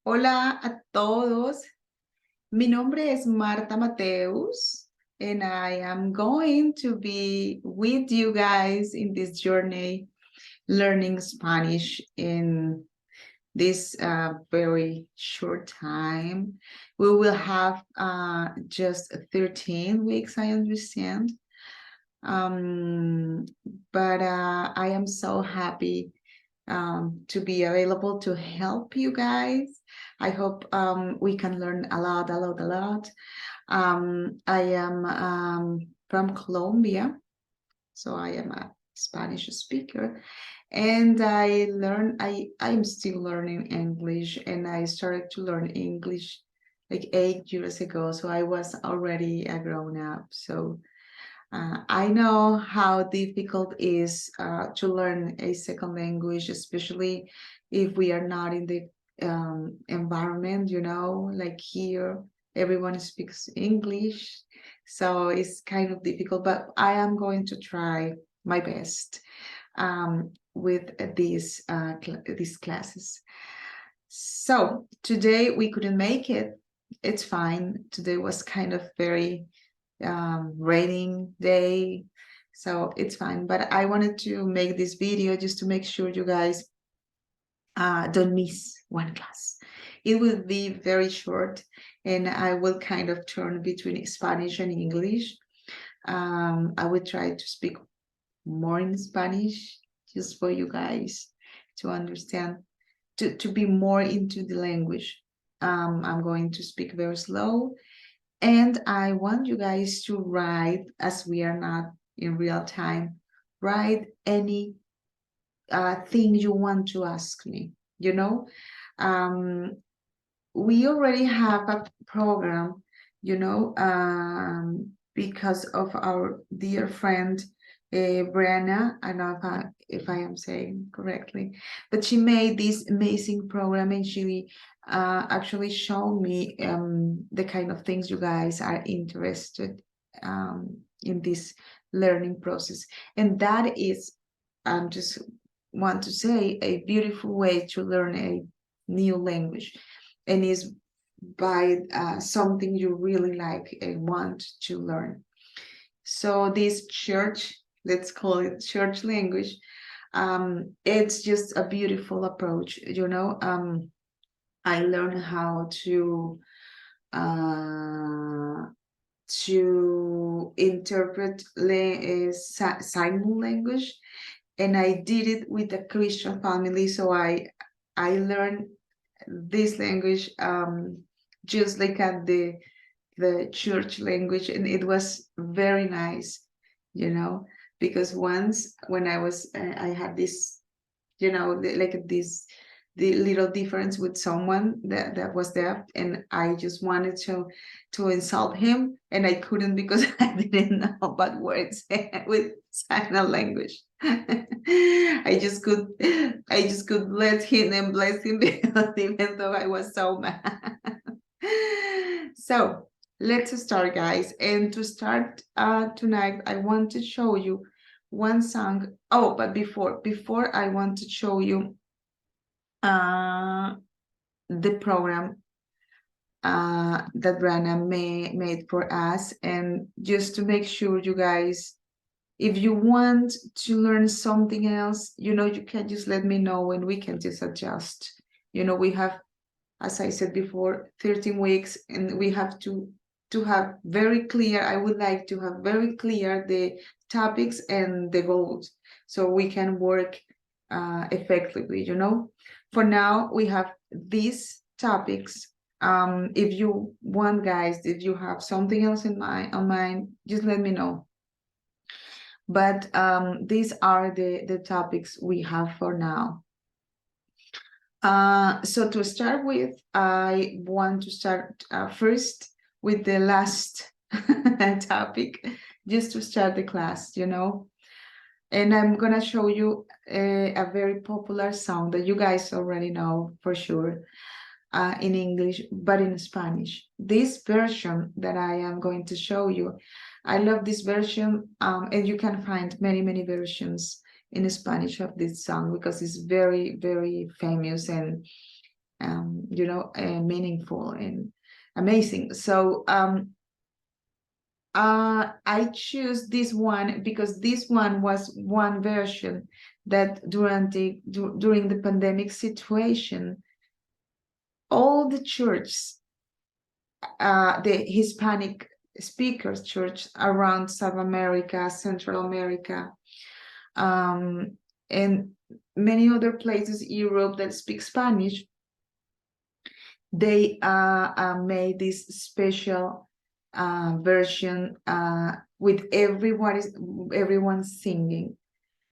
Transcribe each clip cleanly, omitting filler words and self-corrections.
Hola a todos. Mi nombre es Marta Mateus, and I am going to be with you guys in this journey learning Spanish in this very short time. We will have just 13 weeks, I understand. But I am so happy to be available to help you guys. I hope we can learn a lot. I am from Colombia, so I am a Spanish speaker, and I'm still learning English, and I started to learn English like 8 years ago, so I was already a grown up. So I know how difficult it is to learn a second language, especially if we are not in the environment, like here, everyone speaks English. So it's kind of difficult, but I am going to try my best with these classes. So today we couldn't make it. It's fine. Today was kind of very raining day, so it's fine, but I wanted to make this video just to make sure you guys don't miss one class. It will be very short, and I will kind of turn between Spanish and English. I will try to speak more in Spanish just for you guys to understand, to be more into the language. I'm going to speak very slow, and I want you guys to write, as we are not in real time, write any thing you want to ask me. We already have a program, because of our dear friend Brianna. I don't know if I am saying correctly, but she made this amazing program, and she actually showed me the kind of things you guys are interested in this learning process, and that is just want to say a beautiful way to learn a new language, and is by something you really like and want to learn. So this church, let's call it church language, it's just a beautiful approach. I learned how to interpret sign language, and I did it with a Christian family, so I learned this language just like at the church language, and it was very nice, because once when I had this, like this the little difference with someone that was deaf, and I just wanted to insult him, and I couldn't because I didn't know about words with sign language. I just could bless him and bless him because even though I was so mad. So let's start, guys. And to start tonight, I want to show you one song. Oh, but before I want to show you the program that Brana made for us, and just to make sure you guys, if you want to learn something else, you can just let me know and we can just adjust. We have, as I said before, 13 weeks, and we have to have very clear, I would like to have very clear the topics and the goals, so we can work effectively. For now, we have these topics. If you want, guys, if you have something else on mind, just let me know. But these are the topics we have for now. So to start with, I want to start first with the last topic, just to start the class, and I'm gonna show you a very popular song that you guys already know for sure in English, but in Spanish. This version that I am going to show you, I love this version, and you can find many versions in Spanish of this song because it's very, very famous, and meaningful and amazing. So I choose this one because this one was one version that during the pandemic situation, all the churches, the Hispanic speakers church around South America, Central America, and many other places, Europe, that speak Spanish, they made this special version with everyone singing.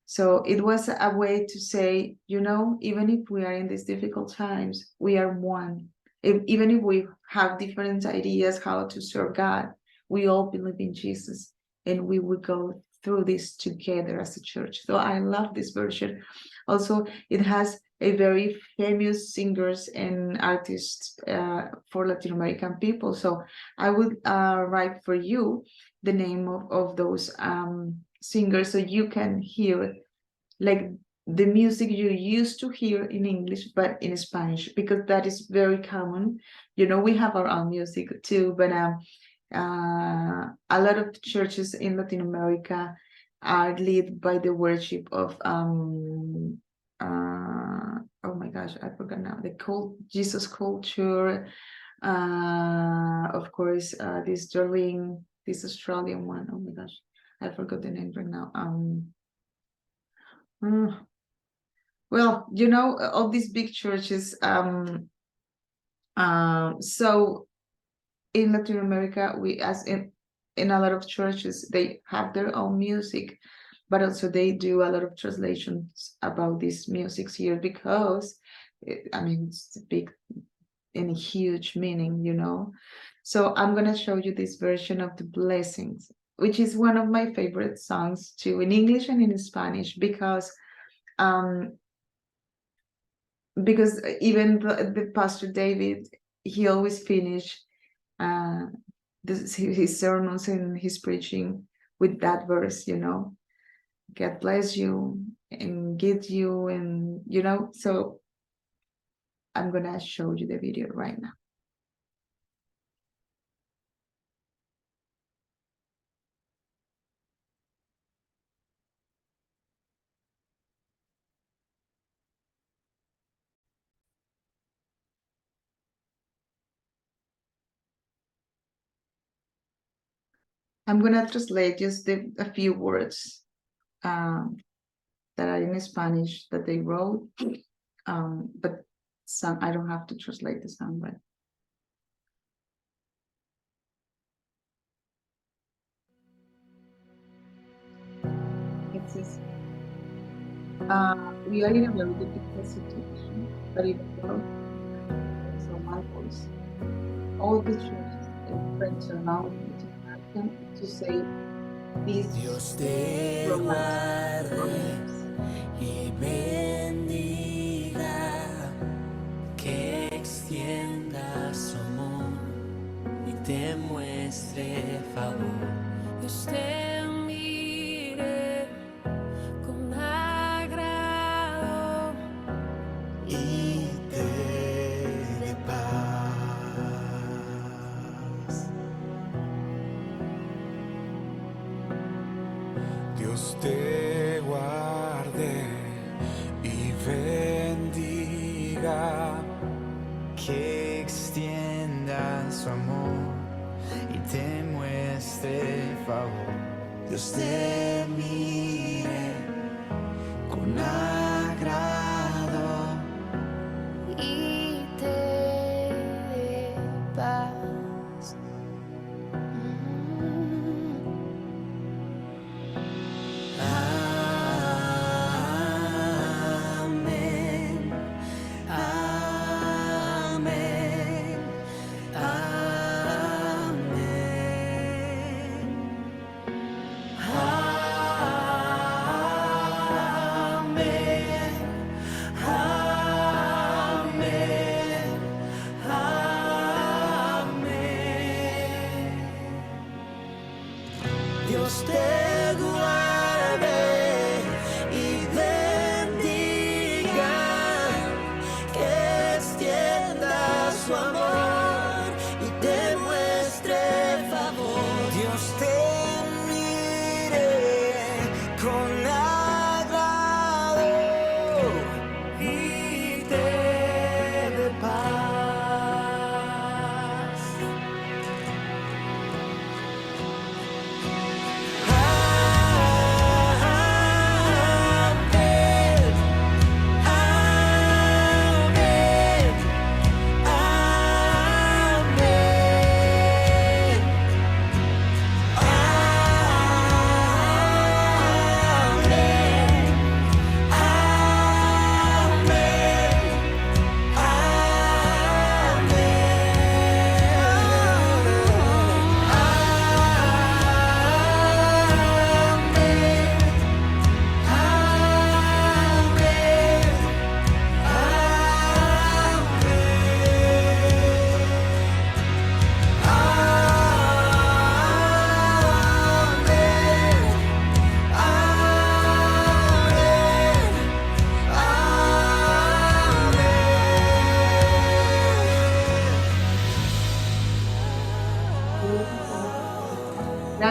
So it was a way to say, even if we are in these difficult times, we are one. Even if we have different ideas how to serve God, we all believe in Jesus, and we will go through this together as a church. So I love this version. Also, it has a very famous singers and artists for Latin American people. So I would write for you the name of those singers so you can hear like the music you used to hear in English, but in Spanish, because that is very common. We have our own music too, but a lot of churches in Latin America are led by the worship of oh my gosh, I forgot now, the Jesus culture. Of course, this Australian one. Oh my gosh, I forgot the name right now. Well, all these big churches. So in Latin America, we, as in a lot of churches, they have their own music, but also they do a lot of translations about these musics here because, it's a big and a huge meaning. So I'm gonna show you this version of the Blessings, which is one of my favorite songs too, in English and in Spanish, because even the Pastor David, he always finish his sermons and his preaching with that verse, God bless you and get you, and so I'm gonna show you the video right now. I'm gonna translate just a few words that are in Spanish that they wrote, but some I don't have to translate the song, right? It says, we are in a very difficult situation, but even though so my voice, all the churches and friends around me to say these Dios te guarde y bendiga, que extienda su amor y te muestre favor. Dios te mire con agrado y te dé paz. Dios te guarde y bendiga, que extienda su amor y te muestre favor. Dios te mire con agrado y te dé paz. Amén, amén, amén, amén.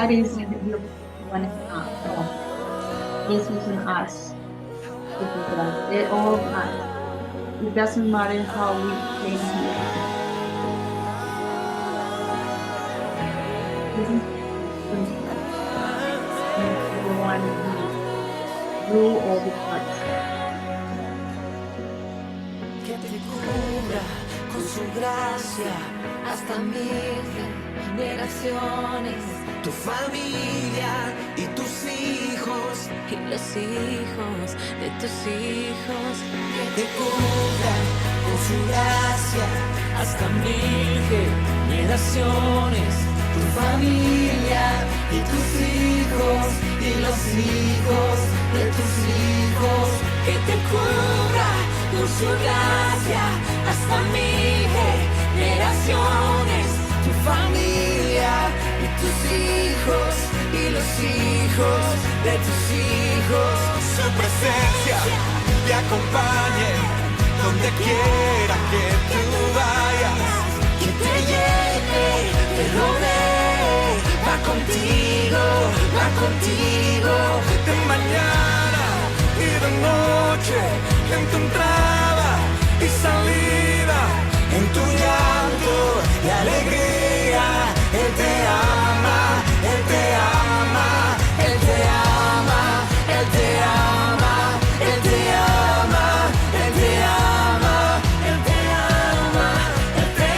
that is you one no. It's using us. This is us. All of us. It doesn't matter how we came here. This is everyone rule all the parts. Que te cubra con su gracia hasta mil generaciones, tu familia y tus hijos y los hijos de tus hijos. Que te cubra con su gracia hasta mil generaciones, tu familia y tus hijos y los hijos de tus hijos. Que te cubra con su gracia hasta mil generaciones, tu familia y tus hijos y los hijos de tus hijos. Su presencia te acompañe donde quiera que tú vayas, que te lleve, te rodee, va contigo de mañana y de noche, en tu entrada y salida, en tu llanto y alegría. Él te ama, Él te ama, Él te ama, Él te ama, Él te ama, Él te ama, Él te ama, Él te ama, Él te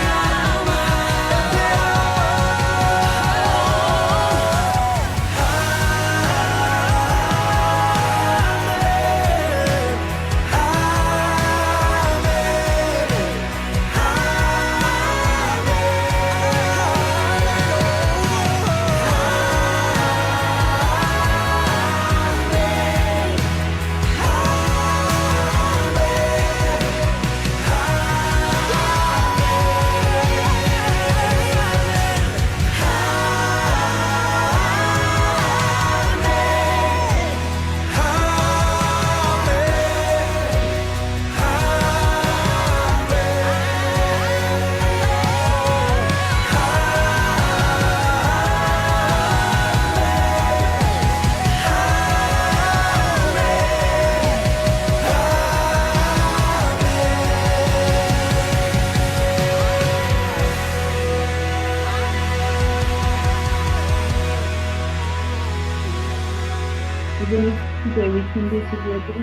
Even if today we can be together,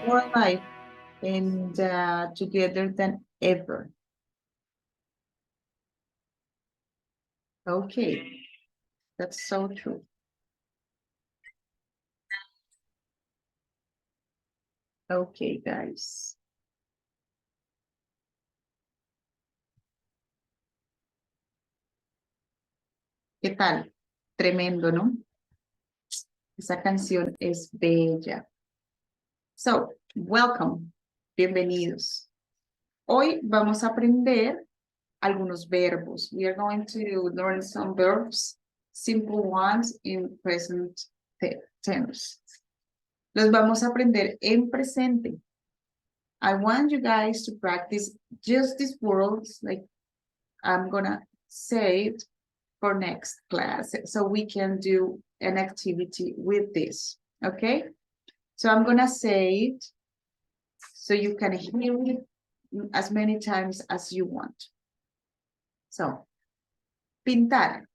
more life and together than ever. Okay, that's so true. Okay, guys. ¿Qué tal? Tremendo, ¿no? Esa canción es bella. So, welcome. Bienvenidos. Hoy vamos a aprender algunos verbos. We are going to learn some verbs, simple ones in present tense. Los vamos a aprender en presente. I want you guys to practice just these words, like I'm gonna say it for next class, so we can do an activity with this, okay? So I'm gonna say it so you can hear it as many times as you want. So, pintar.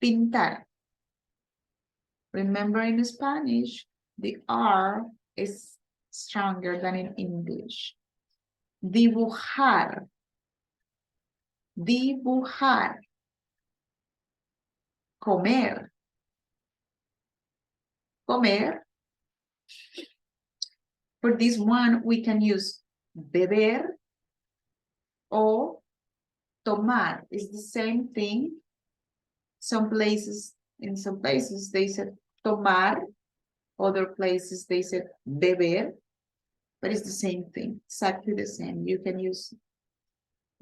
Pintar. Remember, in Spanish, the R is stronger than in English. Dibujar. Dibujar. Comer. Comer. For this one, we can use beber or tomar. It's the same thing. In some places, they said tomar. Other places, they said beber. But it's the same thing, exactly the same. You can use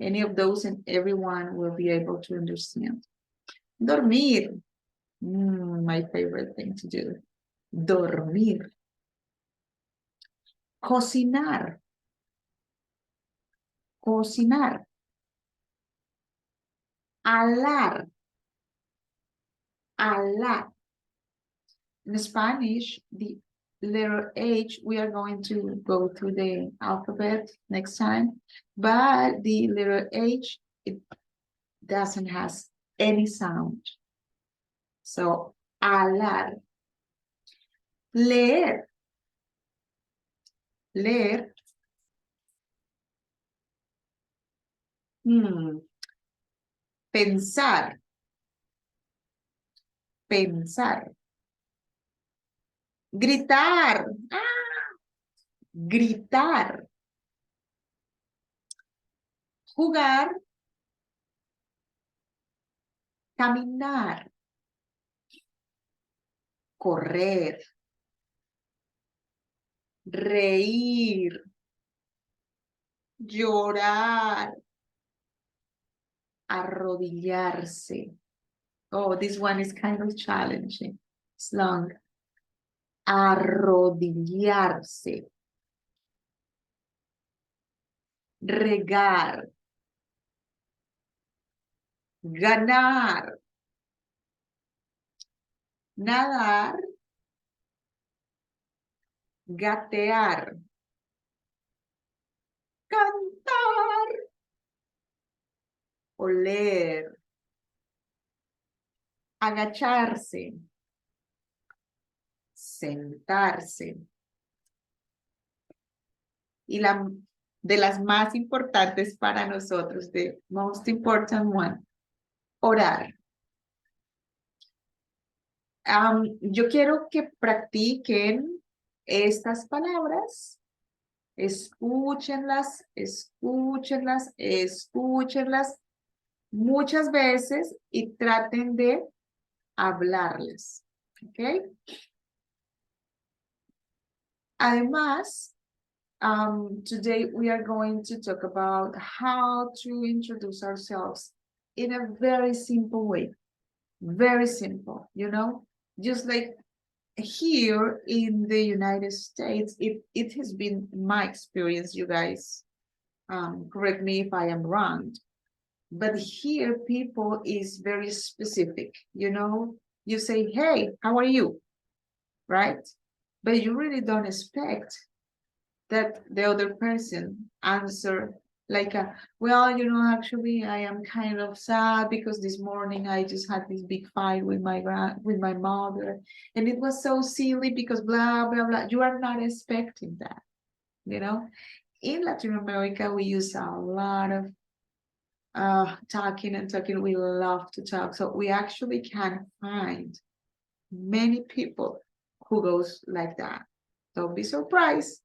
any of those and everyone will be able to understand. Dormir. My favorite thing to do. Dormir. Cocinar. Cocinar. Hablar. Hablar. In Spanish, the letter H, we are going to go through the alphabet next time, but the letter H, it doesn't have any sound. So, hablar. Leer. Leer. Pensar. Pensar. Gritar. Gritar. Jugar. Caminar. Correr. Reír. Llorar. Arrodillarse. Oh, this one is kind of challenging. It's long. Arrodillarse. Regar. Ganar. Nadar. Gatear. Cantar. Oler. Agacharse. Sentarse. Y la de las más importantes para nosotros, the most important one, orar. Yo quiero que practiquen estas palabras, escúchenlas, escúchenlas, escúchenlas muchas veces y traten de hablarles, ¿ok? Además, today we are going to talk about how to introduce ourselves in a very simple way. Very simple, you know, just like here in the United States, it has been my experience, you guys, correct me if I am wrong, but here people is very specific, you know, you say, hey, how are you, right? But you really don't expect that the other person answer like, well, you know, actually, I am kind of sad because this morning I just had this big fight with my mother, and it was so silly because blah blah blah. You are not expecting that, you know. In Latin America, we use a lot of talking and talking. We love to talk, so we actually can find many people who goes like that. Don't be surprised.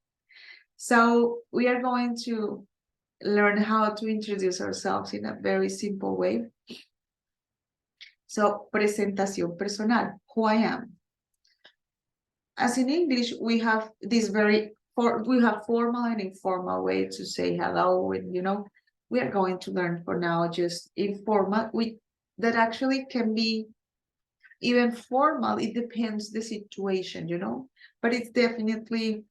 So we are going to learn how to introduce ourselves in a very simple way. So, presentación personal, who I am. As in English, we have this we have formal and informal way to say hello, and you know, we are going to learn for now just informal, that actually can be even formal. It depends the situation, you know, but it's definitely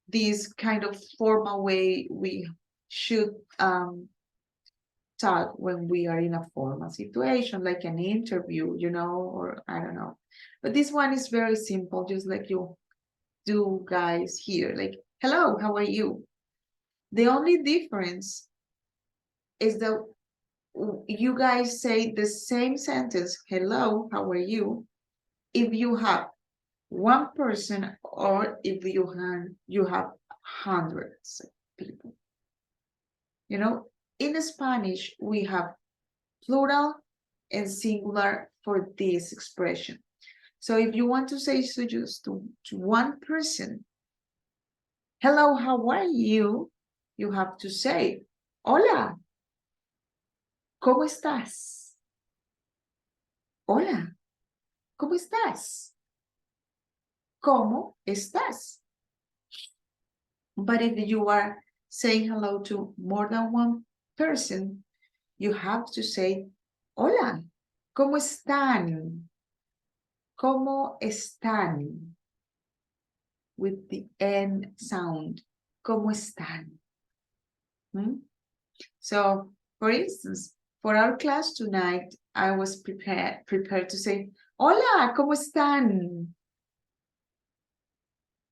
this kind of formal way we should talk when we are in a formal situation, like an interview, you know, or I don't know. But this one is very simple, just like you do guys here, like, hello, how are you? The only difference is that you guys say the same sentence, hello, how are you, if you have one person or if you have hundreds of people. You know, in Spanish, we have plural and singular for this expression. So if you want to say to just to one person, hello, how are you? You have to say, hola, ¿cómo estás? Hola, ¿cómo estás? ¿Cómo estás? But if you are saying hello to more than one person, you have to say, hola, ¿cómo están? ¿Cómo están? With the N sound. ¿Cómo están? So, for instance, for our class tonight, I was prepared to say, Hola, ¿cómo están?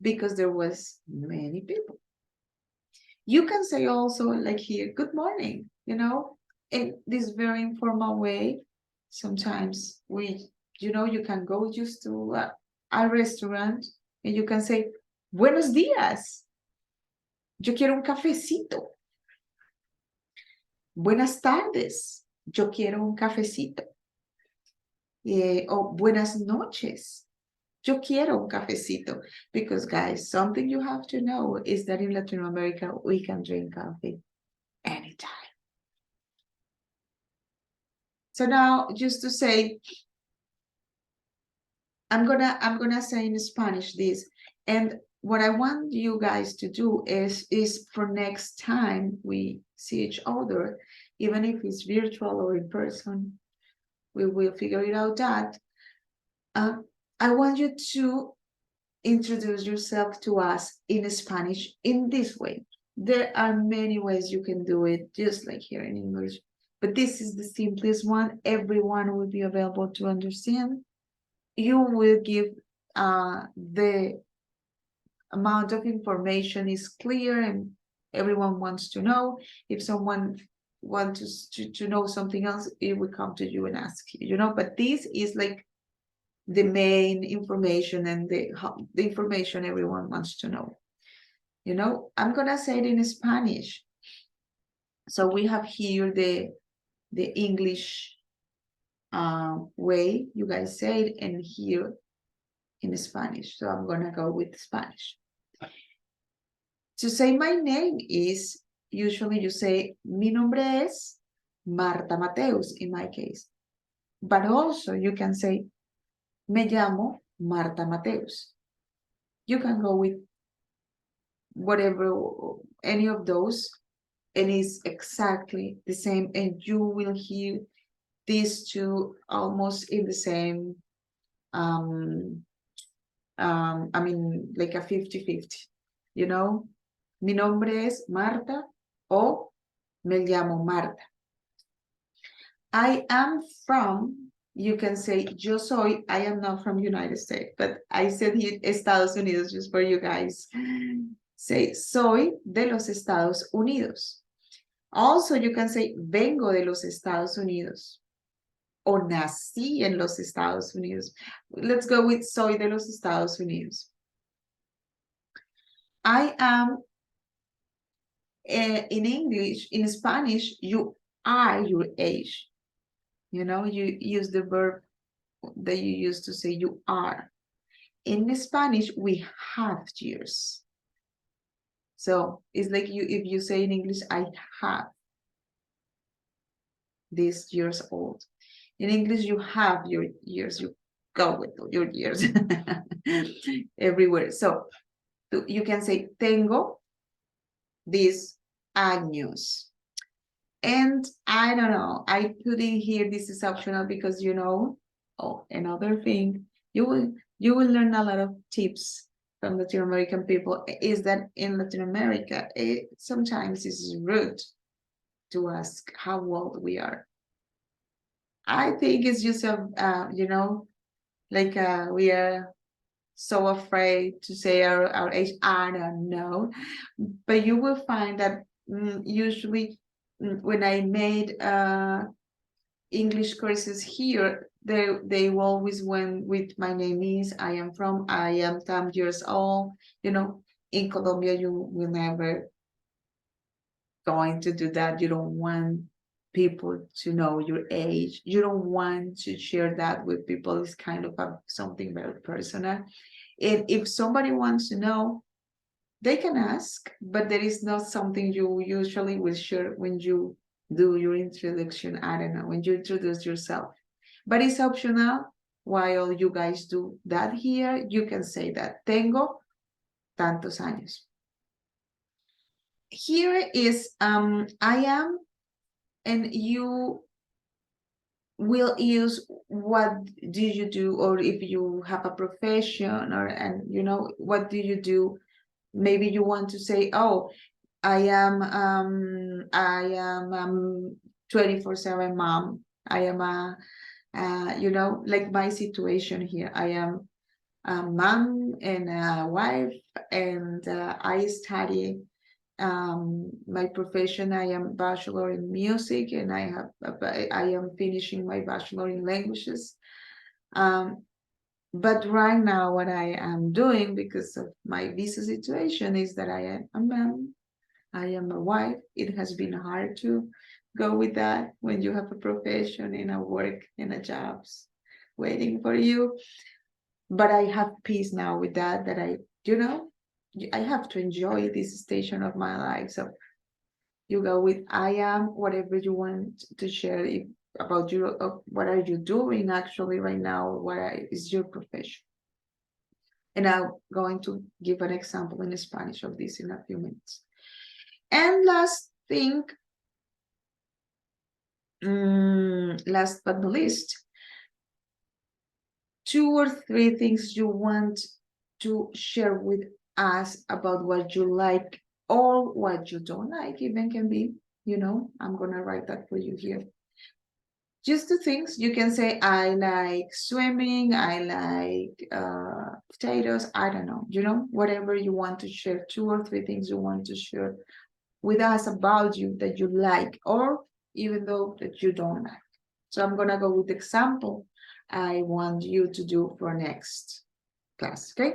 Because there was many people. You can say also like here, good morning, in this very informal way. Sometimes you can go just to a restaurant and you can say, buenos días. Yo quiero un cafecito. Buenas tardes. Yo quiero un cafecito. O buenas noches. Yo quiero un cafecito. Because guys, something you have to know is that in Latin America, we can drink coffee anytime. So now just to say, I'm gonna say in Spanish this, and what I want you guys to do is for next time we see each other, even if it's virtual or in person, we will figure it out that I want you to introduce yourself to us in Spanish in this way. There are many ways you can do it, just like here in English, but this is the simplest one. Everyone will be available to understand. You will give the amount of information is clear and everyone wants to know. If someone wants to know something else, it will come to you and ask you, but this is like the main information and the information everyone wants to know. I'm gonna say it in Spanish. So we have here the English way you guys say it, and here in Spanish. So I'm gonna go with Spanish. To say my name is, usually you say, mi nombre es Marta Mateus, in my case. But also you can say, me llamo Marta Mateus. You can go with whatever, any of those, and it's exactly the same, and you will hear these two almost in the same, like a 50-50, Mi nombre es Marta o me llamo Marta. I am from, you can say yo soy, I am not from United States, but I said here Estados Unidos just for you guys. Say soy de los Estados Unidos. Also, you can say vengo de los Estados Unidos o nací en los Estados Unidos. Let's go with soy de los Estados Unidos. I am, in English, in Spanish, you are your age. You use the verb that you used to say you are. In Spanish, we have years. So it's like if you say in English, I have these years old. In English, you have your years. You go with your years everywhere. So you can say tengo these años. And I don't know, I put in here, this is optional because another thing, you will learn a lot of tips from Latin American people, is that in Latin America, sometimes it's rude to ask how old we are. I think it's just we are so afraid to say our age. I don't know, but you will find that usually when I made English courses here, they always went with my name is, I am 10 years old. In Colombia, you will never going to do that. You don't want people to know your age. You don't want to share that with people. It's kind of something very personal. And if somebody wants to know, they can ask, but there is not something you usually will share when you do your introduction. I don't know, when you introduce yourself. But it's optional. While you guys do that here, you can say that tengo tantos años. Here is I am, and you will use what do you do, or if you have a profession, what do you do. Maybe you want to say, oh, I am 24/7 mom, I am you know, like my situation here. I am a mom and a wife, and I study my profession. I am bachelor in music, and I am finishing my bachelor in languages. But right now, what I am doing because of my visa situation is that I am a mom, I am a wife. It has been hard to go with that when you have a profession and a work and a jobs waiting for you. But I have peace now with that, that you know, I have to enjoy this station of my life. So you go with I am, whatever you want to share about you, what are you doing actually right now, is your profession. And I'm going to give an example in Spanish of this in a few minutes. And last thing, last but not least, 2 or 3 things you want to share with us about what you like or what you don't like, even can be, you know, I'm gonna write that for you here. Just 2 things. You can say, I like swimming, I like potatoes, I don't know, you know, whatever you want to share, 2 or 3 things you want to share with us about you that you like, or even though that you don't like. So I'm gonna go with the example I want you to do for next class, okay?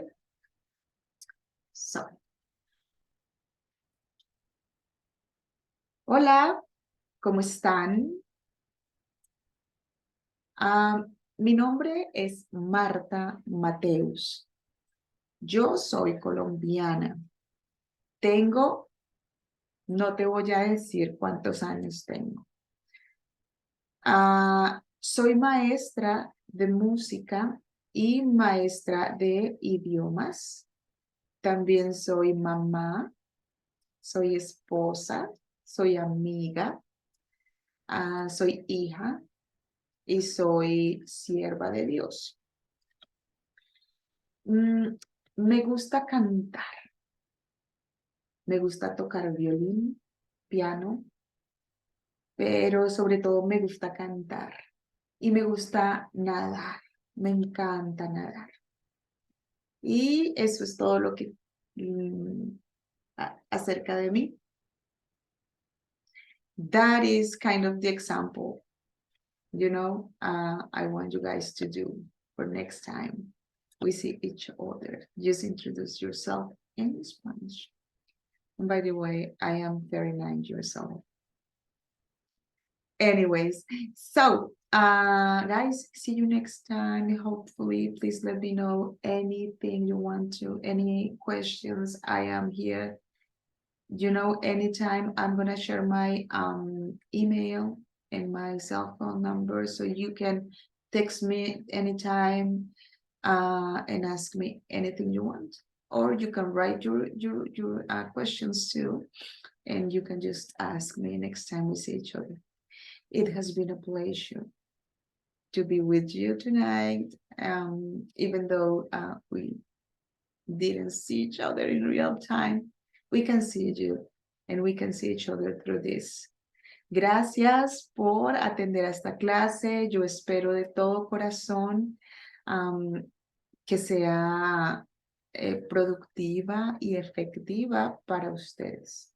So, hola, ¿cómo están? Mi nombre es Marta Mateus. Yo soy colombiana. Tengo, no te voy a decir cuántos años tengo. Soy maestra de música y maestra de idiomas. También soy mamá, soy esposa, soy amiga, soy hija y soy sierva de Dios. Me gusta cantar, me gusta tocar violín, piano, pero sobre todo me gusta cantar y me gusta nadar, me encanta nadar. Y eso es todo lo que acerca de mí. That is kind of the example, you know, I want you guys to do for next time we see each other. Just introduce yourself in Spanish. And by the way, I am 39 years old. Anyways, so guys, see you next time. Hopefully, please let me know anything you want to, any questions. I am here, you know, anytime. I'm gonna share my email and my cell phone number, so you can text me anytime and ask me anything you want, or you can write your questions too, and you can just ask me next time we see each other. It has been a pleasure to be with you tonight, even though we didn't see each other in real time. We can see you and we can see each other through this. Gracias por atender a esta clase. Yo espero de todo corazón que sea productiva y efectiva para ustedes.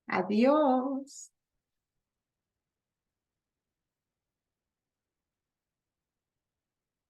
Adiós.